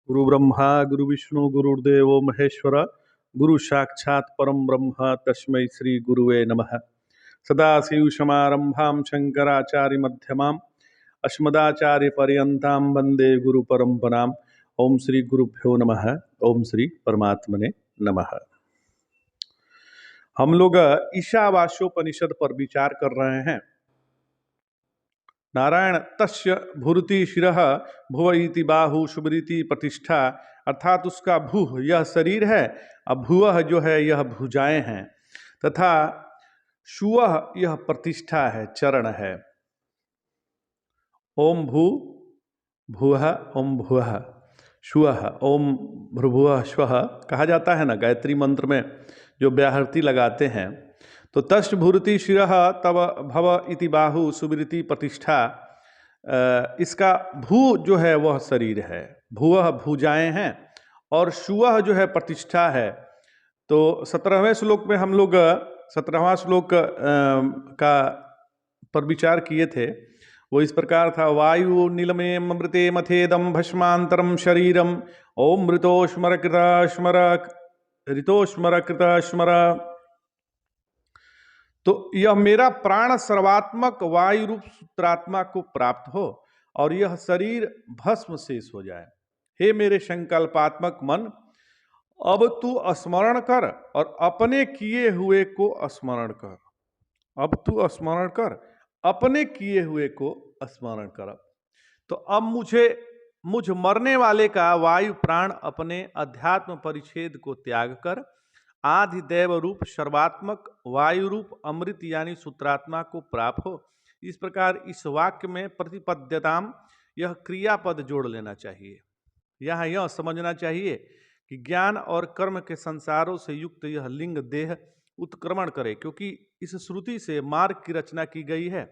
गुरु ब्रह्मा गुरु विष्णु गुरुर्देव महेश्वर गुरु साक्षात् परम ब्रह्म तस्मै श्री गुरुवे नमः। सदाशिवसमारंभां शंकराचार्य मध्यमाम् अस्मदाचार्य पर्यन्तां वंदे गुरु परंपराम्। ओम श्री गुरुभ्यो नमः। ओम श्री परमात्मने नमः। हम लोग ईशावास्योपनिषद पर विचार कर रहे हैं। नारायण तस्य भूरिति शिरः भुव इति बाहु शुभरीति प्रतिष्ठा, अर्थात उसका भू यह शरीर है, अब भुवः जो है यह भुजाएं हैं, तथा शुवः यह प्रतिष्ठा है, चरण है। ओम भू भुवः ओम भुवः शुवः ओम भ्रुभुवः श्वः कहा जाता है ना गायत्री मंत्र में, जो व्याहृति लगाते हैं। तो तस् भूरिति शिरः तव भव इति बाहु सुबृति प्रतिष्ठा, इसका भू जो है वह शरीर है, भुवः भुजाएं हैं, और शुवः जो है प्रतिष्ठा है। तो 17वें श्लोक में हम लोग 17वां श्लोक का पर विचार किए थे। वो इस प्रकार था, वायु नीलमेम मृते मथेदम भस्मांतरम शरीरम ओम मृतोस्मर कृत स्मर ऋतोस्मर कृत स्मर। तो यह मेरा प्राण सर्वात्मक वायु रूप सूत्रात्मा को प्राप्त हो और यह शरीर भस्म शेष हो जाए। हे मेरे संकल्पात्मक मन, अब तू स्मरण कर और अपने किए हुए को स्मरण कर। अब तू स्मरण कर, अपने किए हुए को स्मरण कर। तो अब मुझ मरने वाले का वायु प्राण अपने अध्यात्म परिच्छेद को त्याग कर आधिदैव रूप सर्वात्मक वायु रूप अमृत यानी सूत्रात्मा को प्राप्त हो। इस प्रकार इस वाक्य में प्रतिपद्यताम यह क्रियापद जोड़ लेना चाहिए। यहाँ यह समझना चाहिए कि ज्ञान और कर्म के संसारों से युक्त यह लिंग देह उत्क्रमण करे, क्योंकि इस श्रुति से मार्ग की रचना की गई है,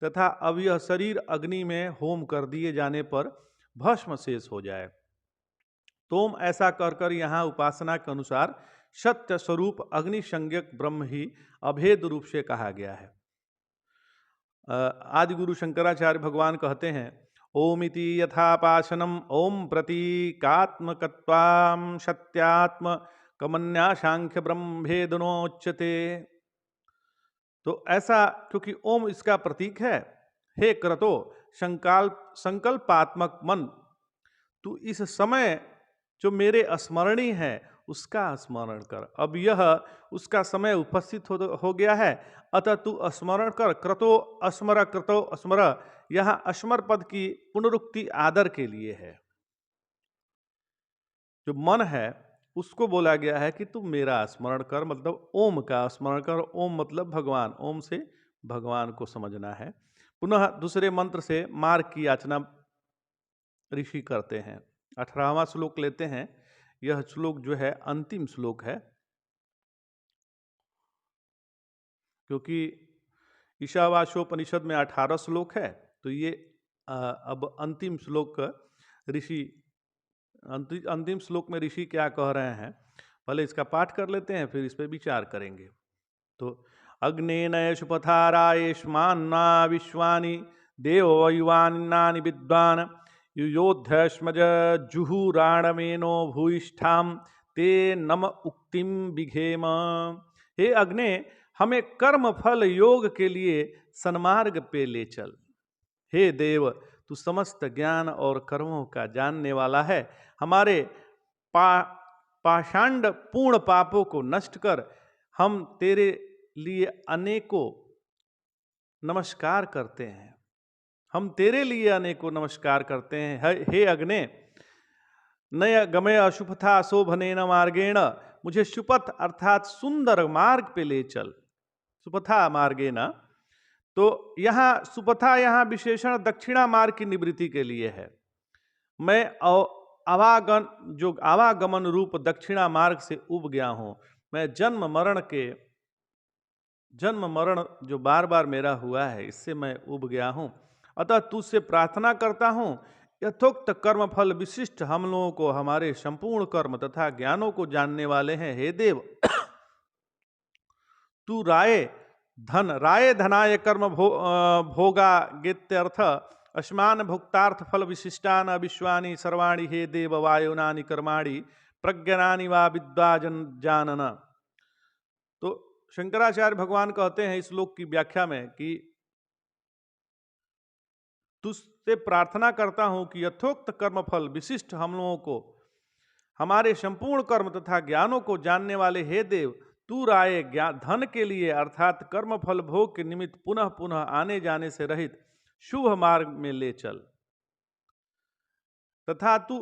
तथा अब यह शरीर अग्नि में होम कर दिए जाने पर भस्म शेष हो जाए। तोम ऐसा कर कर यहाँ उपासना के अनुसार सत्य स्वरूप अग्नि संज्ञक ब्रह्म ही अभेद रूप से कहा गया है। आदि गुरु शंकराचार्य भगवान कहते हैं, ओमिति यथापाशनम ओम प्रतीकात्मकत्वाम सत्यात्म कमन्या सांख्य ब्रह्मेदनोच्यते। तो ऐसा क्योंकि ओम इसका प्रतीक है। हे क्रतो संकल्पात्मक मन, तू इस समय जो मेरे स्मरणीय है उसका स्मरण कर। अब यह उसका समय उपस्थित हो गया है, अतः तू स्मरण कर। क्रतो स्मर क्रतो स्मर, यहाँ स्मर पद की पुनरुक्ति आदर के लिए है। जो मन है उसको बोला गया है कि तू मेरा स्मरण कर, मतलब ओम का स्मरण कर। ओम मतलब भगवान, ओम से भगवान को समझना है। पुनः दूसरे मंत्र से मार्ग की याचना ऋषि करते हैं। 18वां श्लोक लेते हैं। यह श्लोक जो है अंतिम श्लोक है, क्योंकि ईशावास्योपनिषद में 18 श्लोक है, तो ये अब अंतिम श्लोक ऋषि अंतिम श्लोक में ऋषि क्या कह रहे हैं, पहले इसका पाठ कर लेते हैं, फिर इस पर विचार करेंगे। तो अग्नेनय सुपथारायेष्मान्ना विश्वानि देवयुवान्नानि विद्वान् युयोध्यस्मज जुहुराणमेनो भूयिष्ठाम ते नम उक्तिम विघेम। हे अग्ने, हमें कर्म फल योग के लिए सन्मार्ग पे ले चल। हे देव, तू समस्त ज्ञान और कर्मों का जानने वाला है। हमारे पाषांड पूर्ण पापों को नष्ट कर। हम तेरे लिए अनेकों नमस्कार करते हैं। हम तेरे लिए अनेकों नमस्कार करते हैं। हे अग्ने, नय गमय अशुपथा शोभनेन मार्गेण, मुझे सुपथ अर्थात सुंदर मार्ग पे ले चल। सुपथा मार्गेण, तो यहाँ सुपथा यहाँ विशेषण दक्षिणा मार्ग की निवृत्ति के लिए है। मैं आवागमन रूप दक्षिणा मार्ग से उब गया हूँ। मैं जन्म मरण जो बार बार मेरा हुआ है, इससे मैं उब गया हूँ। अतः तुझसे प्रार्थना करता हूँ, यथोक्त कर्म फल विशिष्ट हम लोगों को हमारे संपूर्ण कर्म तथा ज्ञानों को जानने वाले हैं। हे देव, तू राय धनाय कर्म भोगा गेत्यर्थ अस्मान भुक्तार्थ फल विशिष्टान विश्वानि सर्वाणि हे देव वायुनानि कर्माणि प्रज्ञानानि वा विद्वा जानन। तो शंकराचार्य भगवान कहते हैं इस श्लोक की व्याख्या में कि तुझसे प्रार्थना करता हूं कि यथोक्त कर्मफल विशिष्ट हम लोगों को, हमारे संपूर्ण कर्म तथा ज्ञानों को जानने वाले हे देव, तू राय ज्ञान धन के लिए अर्थात कर्मफल भोग के निमित्त पुनः पुनः आने जाने से रहित शुभ मार्ग में ले चल, तथा तू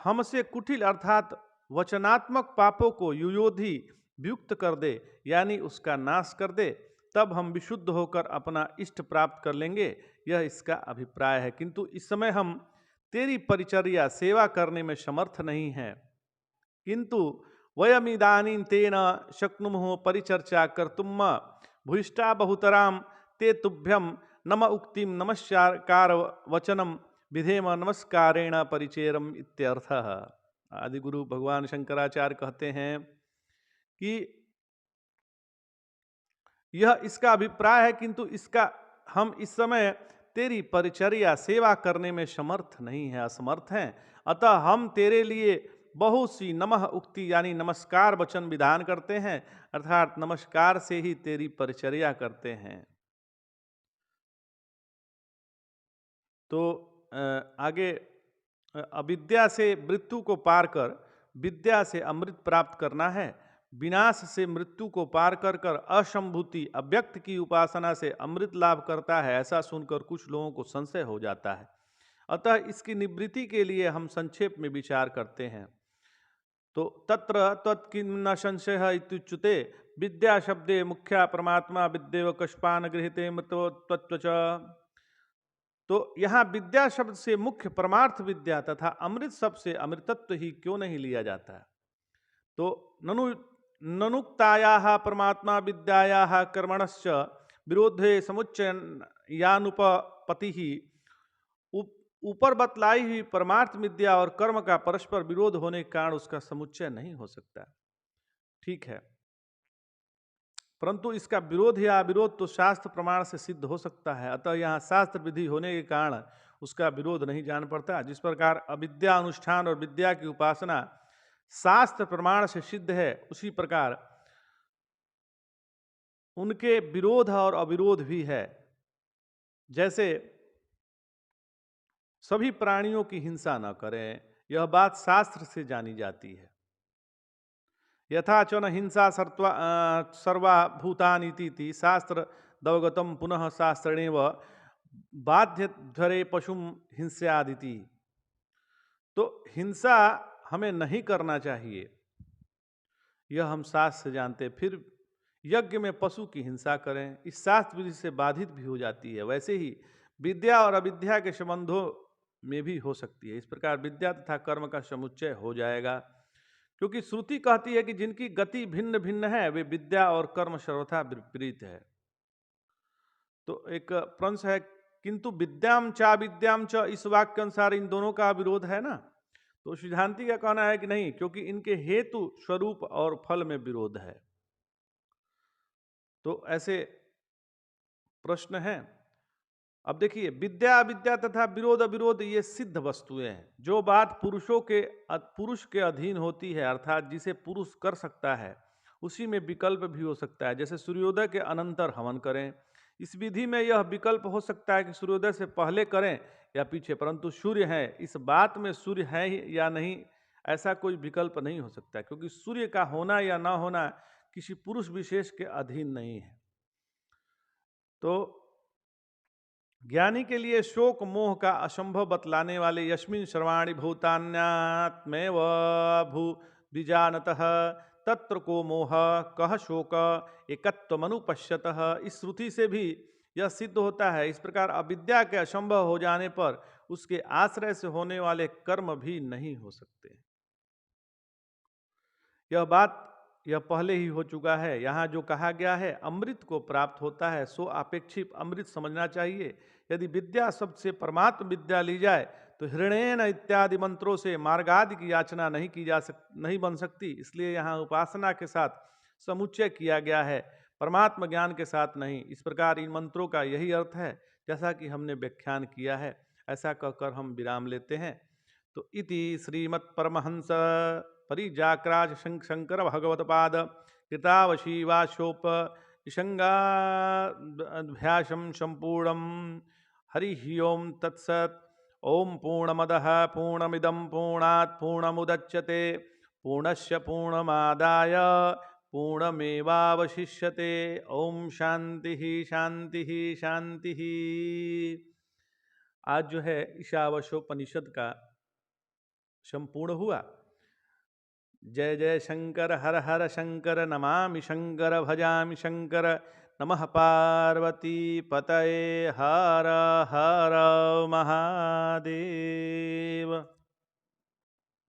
हमसे कुटिल अर्थात वचनात्मक पापों को युयोधि वियुक्त कर दे, यानी उसका नाश कर दे, तब हम विशुद्ध होकर अपना इष्ट प्राप्त कर लेंगे। यह इसका अभिप्राय है। किंतु इस समय हम तेरी परिचर्या सेवा करने में समर्थ नहीं हैं, किंतु वयमिदानीं तेन शक्नुमः परिचर्चा कर्तुम भूयिष्ठा बहुतराम ते तुभ्यम नम उक्तिम नमस्कार वचनम विधेम नमस्कारेण परिचेरम इत्यर्थः। आदि गुरु भगवान शंकराचार्य कहते हैं कि यह इसका अभिप्राय है, किंतु इसका हम इस समय तेरी परिचर्या सेवा करने में समर्थ नहीं है, असमर्थ हैं। अतः हम तेरे लिए बहुत सी नमः उक्ति यानी नमस्कार वचन विधान करते हैं, अर्थात नमस्कार से ही तेरी परिचर्या करते हैं। तो आगे अविद्या से मृत्यु को पार कर विद्या से अमृत प्राप्त करना है, विनाश से मृत्यु को पार कर कर असंभूति अव्यक्त की उपासना से अमृत लाभ करता है, ऐसा सुनकर कुछ लोगों को संशय हो जाता है। अतः इसकी निवृत्ति के लिए हम संक्षेप में विचार करते हैं। तो तत्र तत्किन्न संशय इत्युच्यते विद्या शब्दे मुख्या परमात्मा विद्येव कष्पान गृहीते मृतत्व। तो यहाँ विद्या शब्द से मुख्य परमार्थ विद्या तथा अमृत शब्द से अमृतत्व ही क्यों नहीं लिया जाता है? तो ननुक्तायाः परमात्मा विद्यायाः कर्मणश्च विरोधे समुच्चयानुपपत्तिः। ऊपर बतलाई हुई परमार्थ विद्या और कर्म का परस्पर विरोध होने के कारण उसका समुच्चय नहीं हो सकता। ठीक है, परंतु इसका विरोध या अविरोध तो शास्त्र प्रमाण से सिद्ध हो सकता है। अतः यहाँ शास्त्र विधि होने के कारण उसका विरोध नहीं जान पड़ता। जिस प्रकार अविद्या अनुष्ठान और विद्या की उपासना शास्त्र प्रमाण से सिद्ध है, उसी प्रकार उनके विरोध और अविरोध भी है। जैसे सभी प्राणियों की हिंसा न करें, यह बात शास्त्र से जानी जाती है। यथा च न हिंसा सर्वा भूतानीति शास्त्र दवगतम पुनः शास्त्रेणेव बाध्यध्वरे पशुम हिंस्यादिति। तो हिंसा हमें नहीं करना चाहिए, यह हम शास्त्र से जानते। फिर यज्ञ में पशु की हिंसा करें, इस शास्त्र विधि से बाधित भी हो जाती है। वैसे ही विद्या और अविद्या के संबंधों में भी हो सकती है। इस प्रकार विद्या तथा कर्म का समुच्चय हो जाएगा, क्योंकि श्रुति कहती है कि जिनकी गति भिन्न भिन्न है वे विद्या और कर्म सर्वथा विपरीत है। तो एक प्रंश है, किंतु विद्याम चा विद्याम च, इस वाक्य अनुसार इन दोनों का विरोध है ना। तो सिद्धांति का कहना है कि नहीं, क्योंकि इनके हेतु स्वरूप और फल में विरोध है। तो ऐसे प्रश्न हैं। अब देखिए, विद्या अविद्या तथा विरोध अविरोध ये सिद्ध वस्तुएं हैं। जो बात पुरुष के अधीन होती है, अर्थात जिसे पुरुष कर सकता है, उसी में विकल्प भी हो सकता है। जैसे सूर्योदय के अनंतर हवन करें, इस विधि में यह विकल्प हो सकता है कि सूर्योदय से पहले करें या पीछे, परंतु सूर्य है, इस बात में सूर्य है या नहीं ऐसा कोई विकल्प नहीं हो सकता, क्योंकि सूर्य का होना या ना होना किसी पुरुष विशेष के अधीन नहीं है। तो ज्ञानी के लिए शोक मोह का असंभव बतलाने वाले यस्मिन् सर्वाणि भूतान्यात्मेव भू द्विजानतः तत्र को मोह कह शोक एकत्वमनुपश्यतः, इस श्रुति से भी यह सिद्ध होता है। इस प्रकार अविद्या के असंभव हो जाने पर उसके आश्रय से होने वाले कर्म भी नहीं हो सकते। यह पहले ही हो चुका है। यहाँ जो कहा गया है अमृत को प्राप्त होता है, सो अपेक्षित अमृत समझना चाहिए। यदि विद्या शब्द से परमात्म विद्या ली जाए तो हृणेन इत्यादि मंत्रों से मार्गादि की याचना नहीं बन सकती। इसलिए यहाँ उपासना के साथ समुच्चय किया गया है, परमात्म ज्ञान के साथ नहीं। इस प्रकार इन मंत्रों का यही अर्थ है, जैसा कि हमने व्याख्यान किया है। ऐसा कहकर हम विराम लेते हैं। तो इति श्रीमत् परमहंस परिजाक्राज शंकर भगवत्पाद कृतावशीवाशोप निषंगाभ्यासम संपूर्णम। हरि ओम तत्सत्। ओम पूर्णमदः पूर्णमिदं पूर्णात् पूर्णमुदच्यते पूर्णस्य पूर्णमादाय पूर्णमेवावशिष्यते। ओम शांति शांति शांति। आज जो है ईशावास्योपनिषद का संपूर्ण हुआ। जय जय शंकर, हर हर शंकर, नमामि शंकर, भजामि शंकर। नमः पार्वती पतये, हर हर महादेव।